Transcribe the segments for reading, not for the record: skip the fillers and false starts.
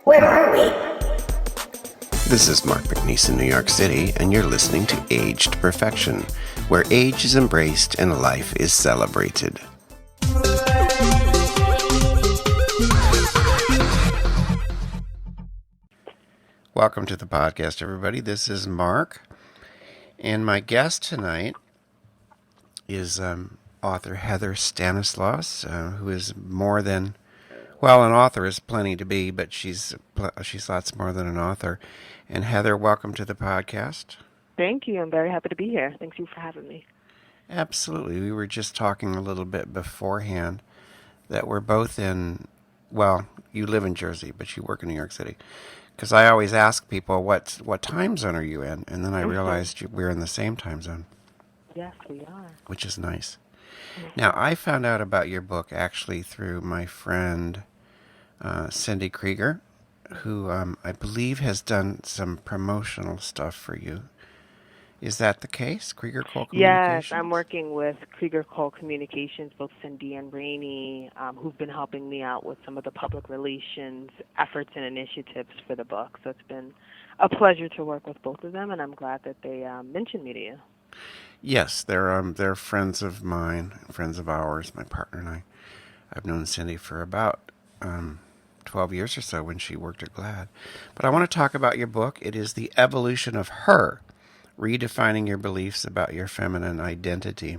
Where are we? This is Mark McNeese in New York City, and you're listening to Aged Perfection, where age is embraced and life is celebrated. Welcome to the podcast, everybody. This is Mark, and my guest tonight is author Heather Stanliaus, who is more than, well, an author is plenty to be, but she's lots more than an author. And Heather, welcome to the podcast. Thank you. I'm very happy to be here. Thank you for having me. Absolutely. We were just talking a little bit beforehand that we're both in, well, you live in Jersey, but you work in New York City. Because I always ask people, what time zone are you in? And then I realized we're in the same time zone. Yes, we are. Which is nice. Now, I found out about your book actually through my friend Cindy Krieger, who I believe has done some promotional stuff for you. Is that the case, Krieger Cole Communications? Yes, I'm working with Krieger Cole Communications, both Cindy and Rainey, who've been helping me out with some of the public relations efforts and initiatives for the book. So it's been a pleasure to work with both of them, and I'm glad that they mentioned me to you. Yes, they're friends of mine, friends of ours, my partner and I. I've known Cindy for about 12 years or so when she worked at GLAAD. But I want to talk about your book. It is The Evolution of Her, Redefining Your Beliefs About Your Feminine Identity.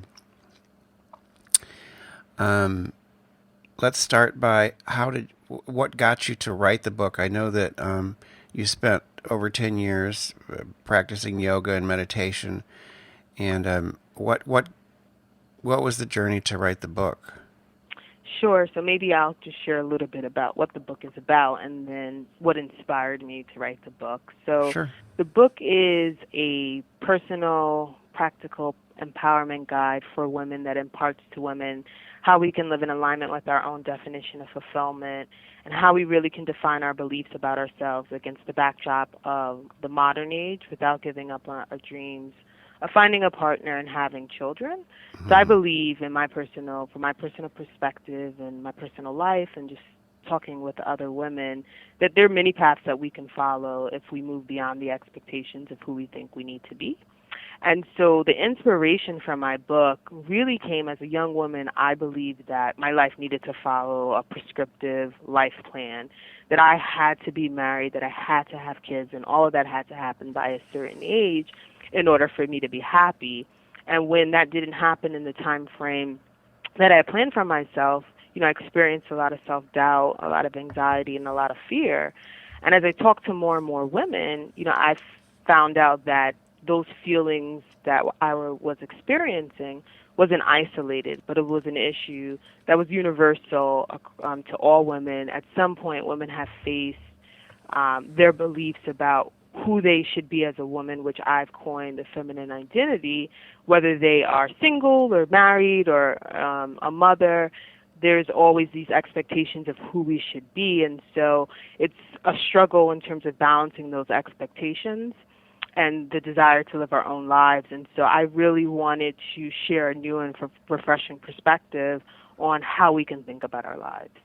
Let's start by what got you to write the book? I know that you spent over 10 years practicing yoga and meditation. And what was the journey to write the book? Sure. So maybe I'll just share a little bit about what the book is about and then what inspired me to write the book. So Sure. The book is a personal, practical empowerment guide for women that imparts to women how we can live in alignment with our own definition of fulfillment and how we really can define our beliefs about ourselves against the backdrop of the modern age without giving up on our dreams of finding a partner and having children. Mm-hmm. So I believe from my personal perspective and my personal life and just talking with other women that there are many paths that we can follow if we move beyond the expectations of who we think we need to be. And so the inspiration from my book really came as a young woman. I believed that my life needed to follow a prescriptive life plan, that I had to be married, that I had to have kids, and all of that had to happen by a certain age in order for me to be happy. And when that didn't happen in the time frame that I planned for myself, I experienced a lot of self-doubt, a lot of anxiety, and a lot of fear. And as I talked to more and more women, I found out that those feelings that I was experiencing wasn't isolated, but it was an issue that was universal to all women. At some point, women have faced their beliefs about who they should be as a woman, which I've coined the feminine identity, whether they are single or married or a mother. There's always these expectations of who we should be, and so it's a struggle in terms of balancing those expectations and the desire to live our own lives. And so I really wanted to share a new and refreshing perspective on how we can think about our lives.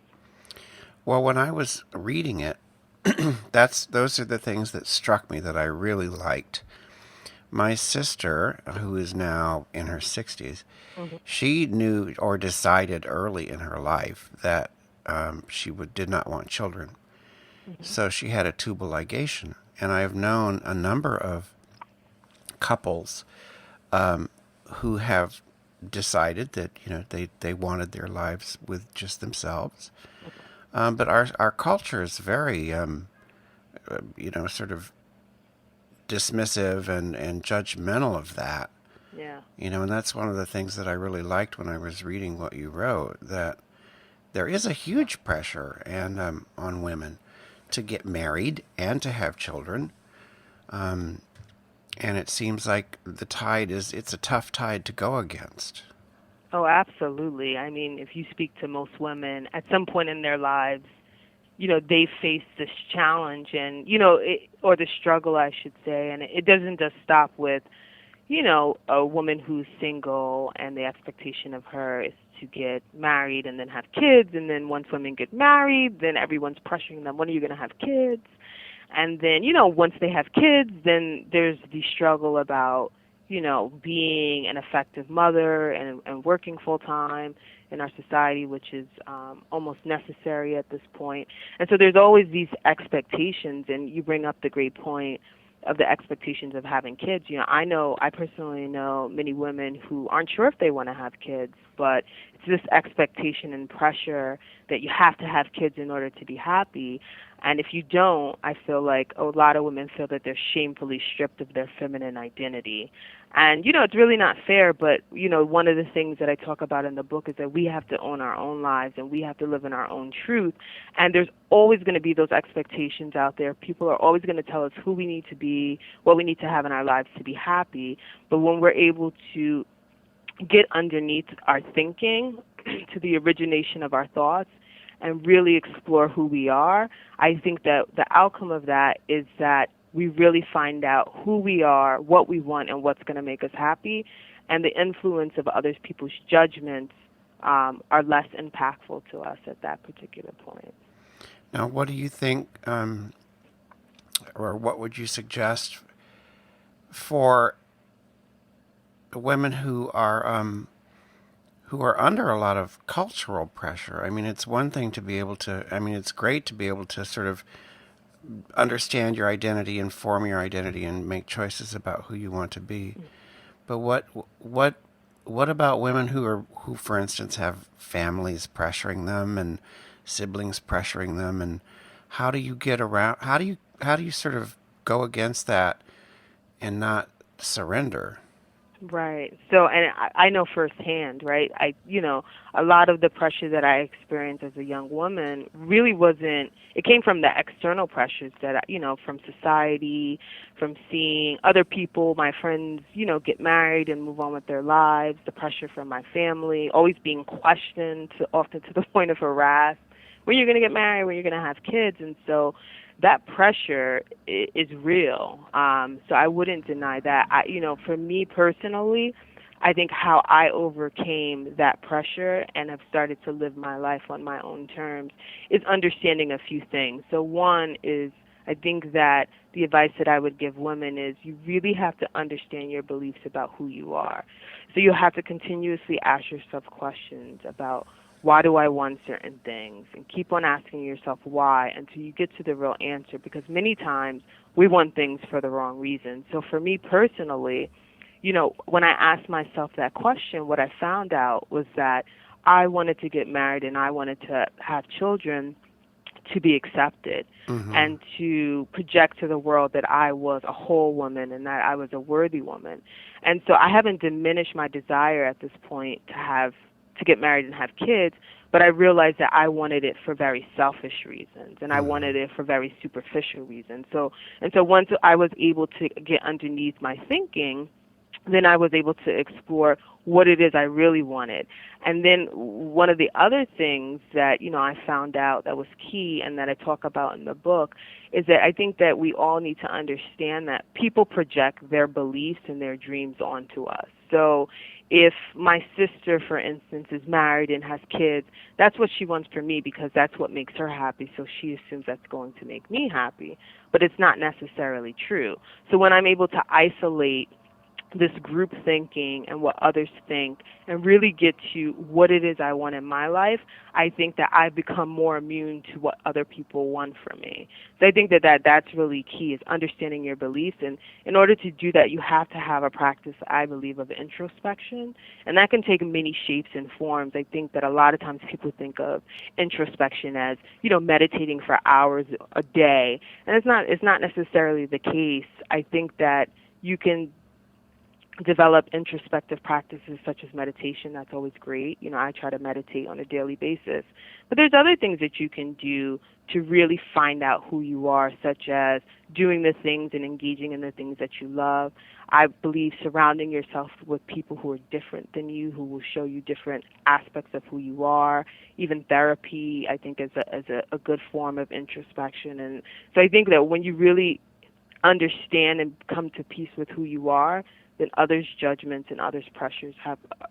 Well, when I was reading it, those are the things that struck me that I really liked. My sister, who is now in her 60s, mm-hmm. she knew or decided early in her life that she did not want children. Mm-hmm. So she had a tubal ligation. And I've known a number of couples who have decided that they wanted their lives with just themselves. But our culture is very sort of dismissive and judgmental of that. Yeah. And that's one of the things that I really liked when I was reading what you wrote, that there is a huge pressure on women to get married and to have children. And it seems like it's a tough tide to go against. Oh, absolutely. I mean, if you speak to most women, at some point in their lives, they face this challenge and, or the struggle, I should say. And it doesn't just stop with, a woman who's single and the expectation of her is to get married and then have kids, and then once women get married, then everyone's pressuring them, when are you going to have kids? And then, once they have kids, then there's the struggle about, being an effective mother and working full time in our society, which is almost necessary at this point. And so there's always these expectations, and you bring up the great point of the expectations of having kids. I personally know many women who aren't sure if they want to have kids, but it's this expectation and pressure that you have to have kids in order to be happy. And if you don't, I feel like a lot of women feel that they're shamefully stripped of their feminine identity. And, it's really not fair, but, one of the things that I talk about in the book is that we have to own our own lives and we have to live in our own truth. And there's always going to be those expectations out there. People are always going to tell us who we need to be, what we need to have in our lives to be happy. But when we're able to get underneath our thinking, to the origination of our thoughts, and really explore who we are, I think that the outcome of that is that we really find out who we are, what we want, and what's going to make us happy, and the influence of other people's judgments are less impactful to us at that particular point. Now, what do you think, or what would you suggest for women who are under a lot of cultural pressure? I mean, it's one thing to be able to, it's great to be able to sort of understand your identity and form your identity and make choices about who you want to be. But what about women who, for instance, have families pressuring them and siblings pressuring them, and how do you get around, how do you sort of go against that and not surrender? Right. So, and I know firsthand, right? A lot of the pressure that I experienced as a young woman really it came from the external pressures that, from society, from seeing other people, my friends, get married and move on with their lives, the pressure from my family, always being questioned, often to the point of harassed. When you're going to get married, when you're going to have kids. And so that pressure is real. So I wouldn't deny that. For me personally, I think how I overcame that pressure and have started to live my life on my own terms is understanding a few things. So one is, I think that the advice that I would give women is you really have to understand your beliefs about who you are. So you have to continuously ask yourself questions about, why do I want certain things? And keep on asking yourself why until you get to the real answer, because many times we want things for the wrong reasons. So for me personally, when I asked myself that question, what I found out was that I wanted to get married and I wanted to have children to be accepted, and to project to the world that I was a whole woman and that I was a worthy woman. And so I haven't diminished my desire at this point to get married and have kids, but I realized that I wanted it for very selfish reasons, and I wanted it for very superficial reasons. So once I was able to get underneath my thinking, then I was able to explore what it is I really wanted. And then one of the other things that, I found out that was key and that I talk about in the book is that I think that we all need to understand that people project their beliefs and their dreams onto us. So if my sister, for instance, is married and has kids, that's what she wants for me because that's what makes her happy, so she assumes that's going to make me happy. But it's not necessarily true. So when I'm able to isolate this group thinking and what others think and really get to what it is I want in my life, I think that I've become more immune to what other people want from me. So I think that's really key, is understanding your beliefs. And in order to do that, you have to have a practice, I believe, of introspection. And that can take many shapes and forms. I think that a lot of times people think of introspection as, meditating for hours a day. And it's not necessarily the case. I think that you can develop introspective practices such as meditation. That's always great. I try to meditate on a daily basis. But there's other things that you can do to really find out who you are, such as doing the things and engaging in the things that you love. I believe surrounding yourself with people who are different than you, who will show you different aspects of who you are. Even therapy, I think, is a good form of introspection. And so I think that when you really understand and come to peace with who you are, then others' judgments and others' pressures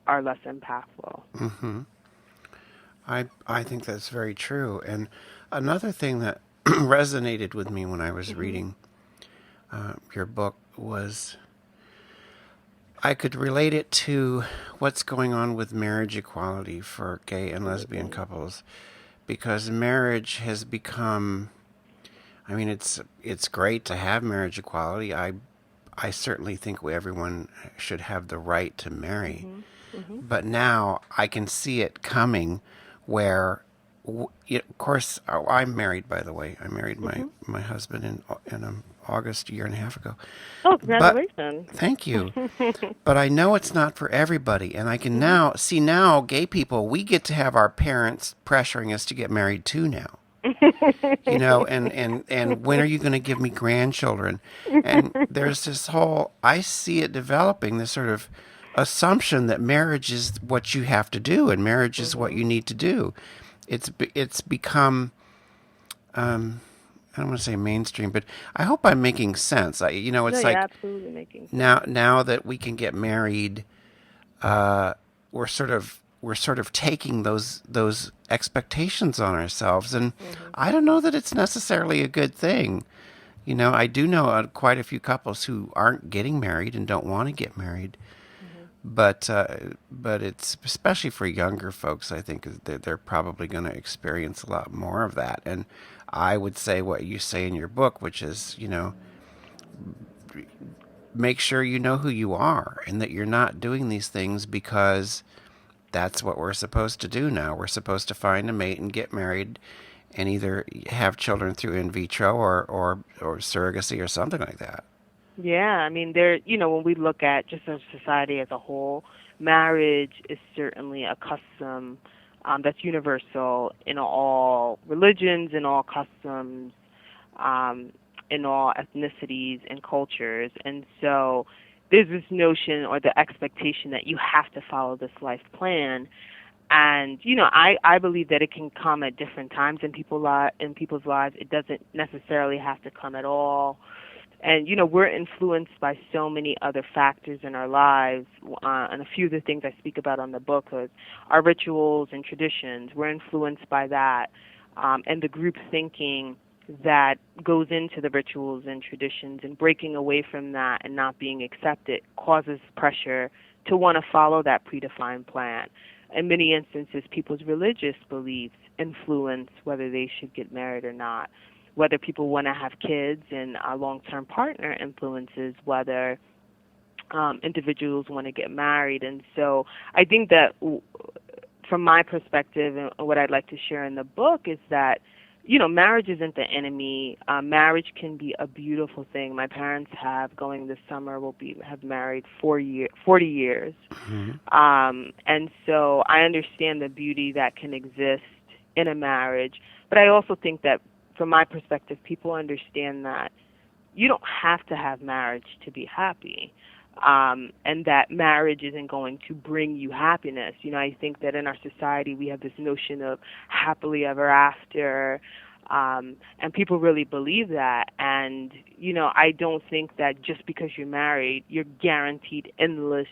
are less impactful. I think that's very true. And another thing that resonated with me when I was Mhm. reading your book was I could relate it to what's going on with marriage equality for gay and lesbian Absolutely. couples, because marriage has become. I mean, it's great to have marriage equality. I certainly think everyone should have the right to marry. Mhm. Mhm. But now I can see it coming where, of course, I'm married, by the way. I married Mhm. my husband in August a year and a half ago. Oh, But congratulations. thank you. But I know it's not for everybody. And I can Mhm. now see now, gay people, we get to have our parents pressuring us to get married too now. And when are you going to give me grandchildren? And there's this whole, I see it developing, this sort of assumption that marriage is what you have to do and marriage is what Mhm. you need to do. It's become, I don't want to say mainstream, but I hope I'm making sense. No, It's you're like absolutely making sense. now that we can get married, we're sort of taking those expectations on ourselves, and Mhm. I don't know that it's necessarily a good thing. I do know quite a few couples who aren't getting married and don't want to get married, Mhm. but it's especially for younger folks. I think they're probably going to experience a lot more of that, and I would say what you say in your book, which is make sure you know who you are and that you're not doing these things because that's what we're supposed to do now. We're supposed to find a mate and get married and either have children through in vitro or surrogacy or something like that. Yeah, I mean, when we look at just a society as a whole, marriage is certainly a custom that's universal in all religions, in all customs, um, in all ethnicities and cultures. And so there's this notion or the expectation that you have to follow this life plan. And I believe that it can come at different times in people's lives. It doesn't necessarily have to come at all. And we're influenced by so many other factors in our lives, and a few of the things I speak about on the book is our rituals and traditions. We're influenced by that, and the group thinking that goes into the rituals and traditions, and breaking away from that and not being accepted causes pressure to want to follow that predefined plan. In many instances, people's religious beliefs influence whether they should get married or not. Whether people want to have kids, and a long-term partner influences whether individuals want to get married. And so I think that from my perspective, and what I'd like to share in the book is that marriage isn't the enemy. Marriage can be a beautiful thing. My parents have, going this summer, will be have married 40 years. Mm-hmm. And so I understand the beauty that can exist in a marriage, but I also think that from my perspective, people understand that you don't have to have marriage to be happy, and that marriage isn't going to bring you happiness. I think that in our society we have this notion of happily ever after, and people really believe that. And I don't think that just because you're married, you're guaranteed endless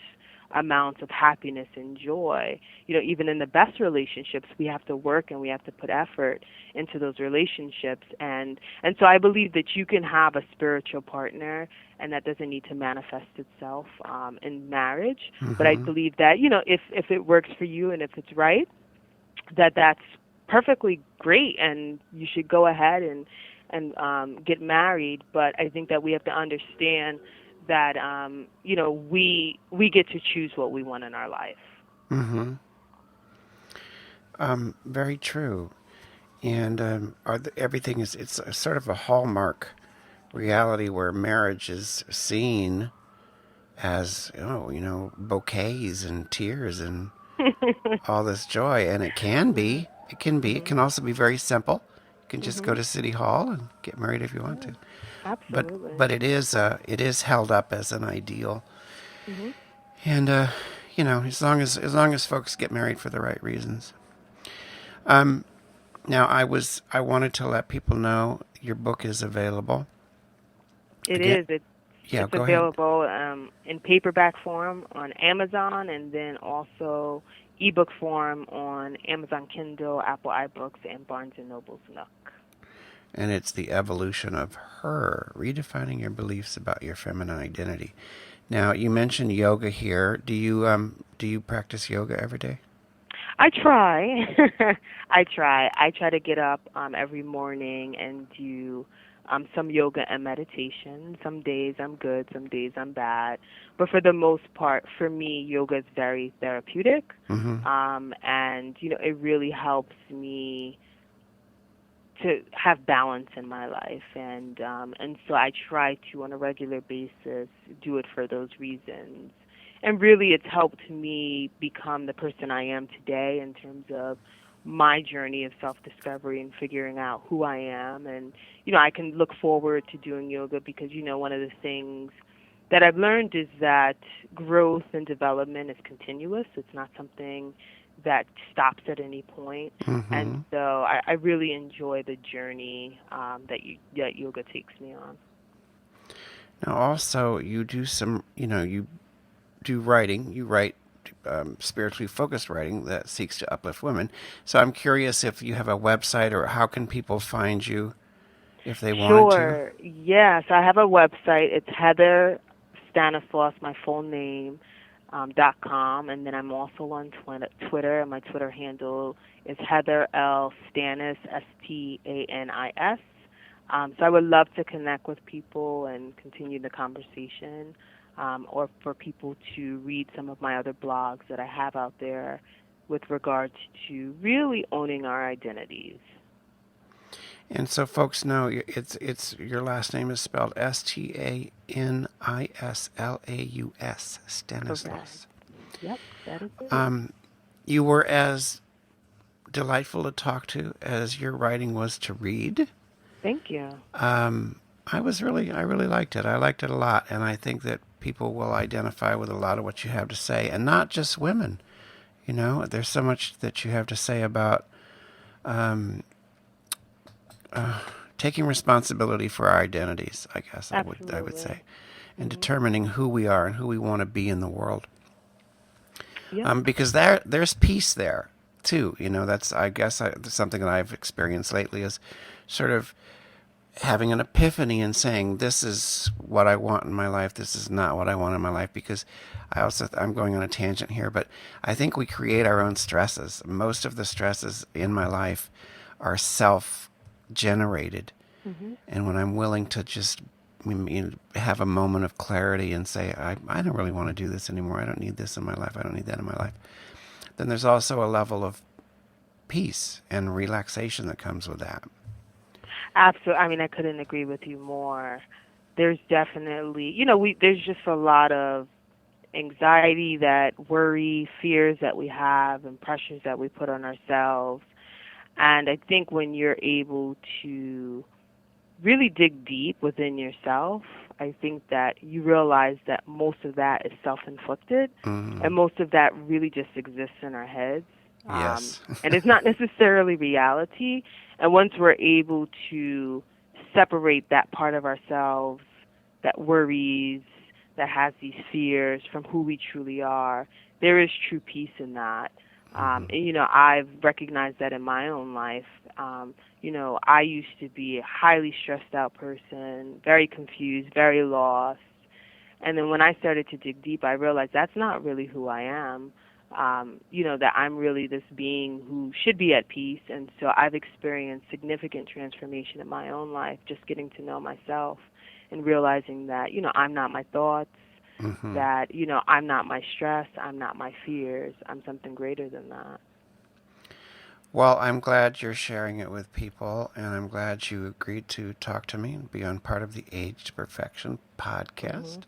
amounts of happiness and joy. Even in the best relationships, we have to work and we have to put effort into those relationships. And so I believe that you can have a spiritual partner, and that doesn't need to manifest itself in marriage. But I Mm-hmm. believe that if it works for you and if it's right, that's perfectly great, and you should go ahead and get married. But I think that we have to understand that we get to choose what we want in our life. Mm-hmm. Very true. And everything is it's a sort of a hallmark reality where marriage is seen as bouquets and tears and all this joy, and it can Mhm. be. It can be. It Mhm. can also be very simple. You can just go Mhm. to City Hall and get married if you want Yeah. to. But Absolutely. but it is held up as an ideal, Mhm. and as long as folks get married for the right reasons. Um, Now I wanted to let people know your book is available It again. is. Yeah, It's go ahead. available in paperback form on Amazon, and then also ebook form on Amazon Kindle, Apple iBooks, and Barnes & Noble's Nook. And it's The Evolution of Her, Redefining Your Beliefs About Your Feminine Identity. Now, you mentioned yoga here. Do you practice yoga every day? I try. I try. I try to get up every morning and do some yoga and meditation. Some days I'm good, some days I'm bad. But for the most part, for me, yoga is very therapeutic. Mm-hmm. And, it really helps me to have balance in my life. And so I try to, on a regular basis, do it for those reasons. And really, it's helped me become the person I am today in terms of my journey of self-discovery and figuring out who I am. And, I can look forward to doing yoga because, one of the things that I've learned is that growth and development is continuous. It's not something that stops at any point. Mm-hmm. And so I really enjoy the journey that yoga takes me on. Now, also, you do some, you do writing. You write spiritually focused writing that seeks to uplift women. So I'm curious if you have a website or how can people find you if they wanted to? Sure. Yes, I have a website. It's Heather Stanislaus, my full name, .com, and then I'm also on Twitter, and my Twitter handle is Heather L. Stanis, Stanis. So I would love to connect with people and continue the conversation, or for people to read some of my other blogs that I have out there with regards to really owning our identities. And so folks know it's your last name is spelled Stanislaus, Stanislaus. Correct. Yep, that is it. You were as delightful to talk to as your writing was to read. Thank you. I really liked it. I liked it a lot, and I think that people will identify with a lot of what you have to say, and not just women. There's so much that you have to say about taking responsibility for our identities, I guess. I would say, and determining who we are and who we want to be in the world. Yep. Because there's peace there too. That's something that I've experienced lately is sort of having an epiphany and saying, this is what I want in my life, this is not what I want in my life, because I'm going on a tangent here, but I think we create our own stresses. Most of the stresses in my life are self-generated. Mm-hmm. And when I'm willing to just have a moment of clarity and say, I don't really want to do this anymore, I don't need this in my life, I don't need that in my life, then there's also a level of peace and relaxation that comes with that. Absolutely. I couldn't agree with you more. There's definitely, there's just a lot of anxiety, worry, fears that we have, and pressures that we put on ourselves. And I think when you're able to really dig deep within yourself, I think that you realize that most of that is self-inflicted, and most of that really just exists in our heads. Yes. And it's not necessarily reality. And once we're able to separate that part of ourselves that worries, that has these fears from who we truly are, there is true peace in that. And, I've recognized that in my own life. I used to be a highly stressed out person, very confused, very lost. And then when I started to dig deep, I realized that's not really who I am. That I'm really this being who should be at peace. And so I've experienced significant transformation in my own life, just getting to know myself and realizing that, I'm not my thoughts, that, I'm not my stress, I'm not my fears, I'm something greater than that. Well, I'm glad you're sharing it with people, and I'm glad you agreed to talk to me and be on part of the Age to Perfection podcast.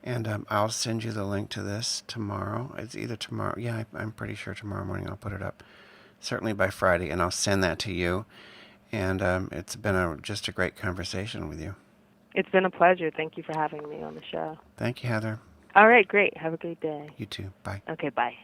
And I'll send you the link to this tomorrow. It's either tomorrow. Yeah, I'm pretty sure tomorrow morning I'll put it up. Certainly by Friday, and I'll send that to you. And it's been just a great conversation with you. It's been a pleasure. Thank you for having me on the show. Thank you, Heather. All right, great. Have a great day. You too. Bye. Okay, bye.